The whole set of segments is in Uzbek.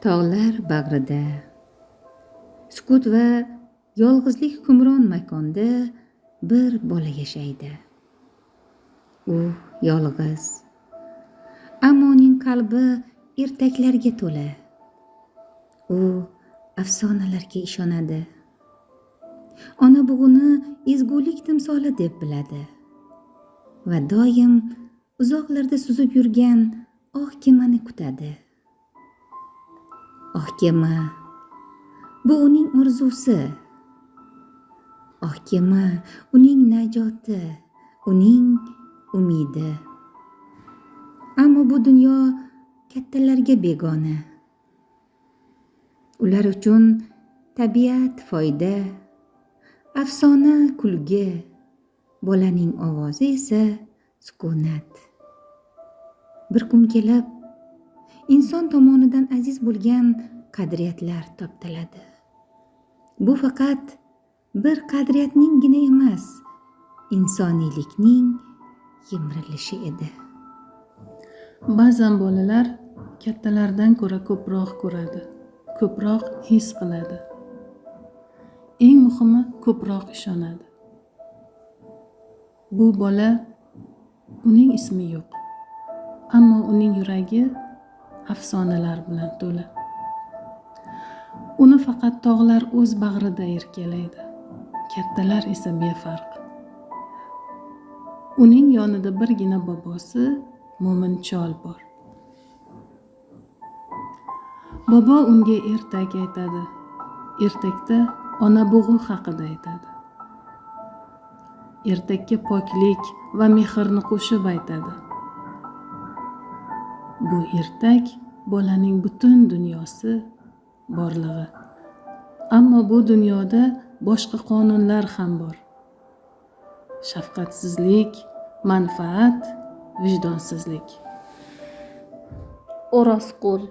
Tog'lar bag'rida, sukut va yolg'izlik hukmron makonda bir bola yashaydi. U yolg'iz, ammo uning qalbi ertaklarga to'la. U afsonalarga ishonadi. Ona bug'uni ezgulik timsoli deb biladi va doim uzoqlarda suzib yurgan oq kemani kutadi. Oq kema bu uning orzusi. Oq kema uning najoti, uning umidi. Ammo bu dunyo kattalarga begona. Ular uchun tabiat foyda, afsona kulgi, bolaning ovozi esa sukunat. Bir kun kelib, inson tomonidan aziz bo'lgan qadriyatlar toptaladi. Bu faqat bir qadriyatninggina emas, insoniylikning yemrilishi edi. Ba'zan bolalar kattalardan ko'ra ko'proq ko'radi, ko'proq his qiladi. Eng muhimi, ko'proq ishonadi. Bu bola, uning ismi yo'q, ammo uning yuragi afsonalar bilan to'la. Uni faqat tog'lar o'z bag'rida erkalaydi, kattalar esa befarq. Uning yonida birgina bobosi, mo'min chol bor. Bobo unga ertak aytadi. Ertakda ona bug'u haqida aytadi. Ertakka poklik va mehrni qo'shib aytadi. Bu ertak bolaning butun dunyosi, borlig'i. Ammo bu dunyoda boshqa qonunlar ham bor. Shafqatsizlik, manfaat, vijdonsizlik. O'rozqul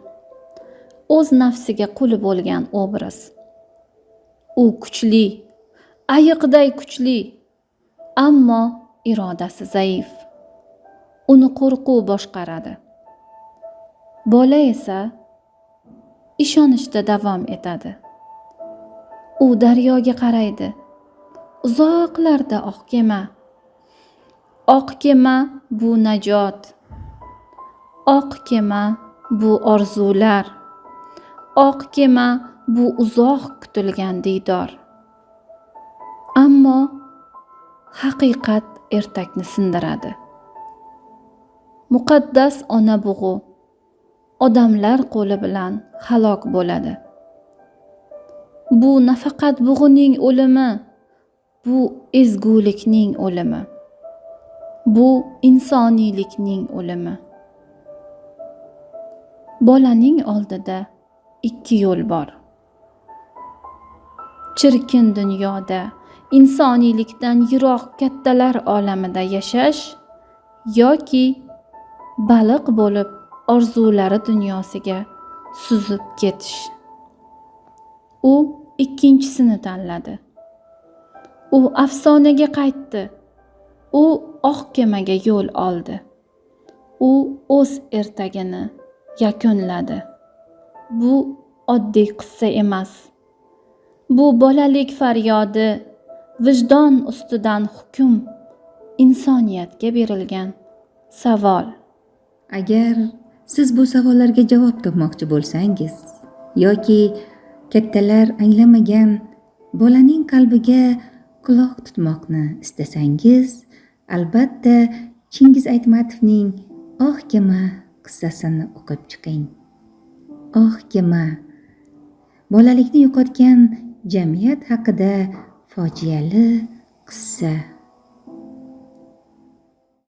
o'z nafsiga quli bo'lgan obraz. U kuchli, ayiqday kuchli, ammo irodasi zaif. Uni qo'rquv boshqaradi. Bola esa ishonishda davom etadi. U daryoga qaraydi. Uzoqlarda oq kema. Oq kema bu najot. Oq kema bu orzular. Oq kema bu uzoq kutilgan diydor. Ammo haqiqat ertakni sindiradi. Muqaddas ona bug'u odamlar qo'li bilan halok bo'ladi. Bu nafaqat bug'uning o'limi, bu ezgulikning o'limi. Bu insoniylikning o'limi. Bolaning oldida ikki yo'l bor. Chirkin dunyoda, insoniylikdan yiroq kattalar olamida yashash yoki baliq bo'lib orzulari dunyosiga suzib ketish. U ikkinchisini tanladi. U afsonaga qaytdi. U oq kemaga yo'l oldi. U o'z ertagini yakunladi. Bu oddiy qissa emas. Bu bolalik faryodi, vijdon ustidan hukm, insoniyatga berilgan savol. Agar siz bu savollarga javob topmoqchi bo'lsangiz yoki kattalar anglamagan bolaning qalbiga quloq tutmoqni istasangiz, albatta Chingiz Aytmatovning Oq kema qissasini o'qib chiqing. Oq kema bolalikni yo'qotgan jamiyat haqida fojiali qissa.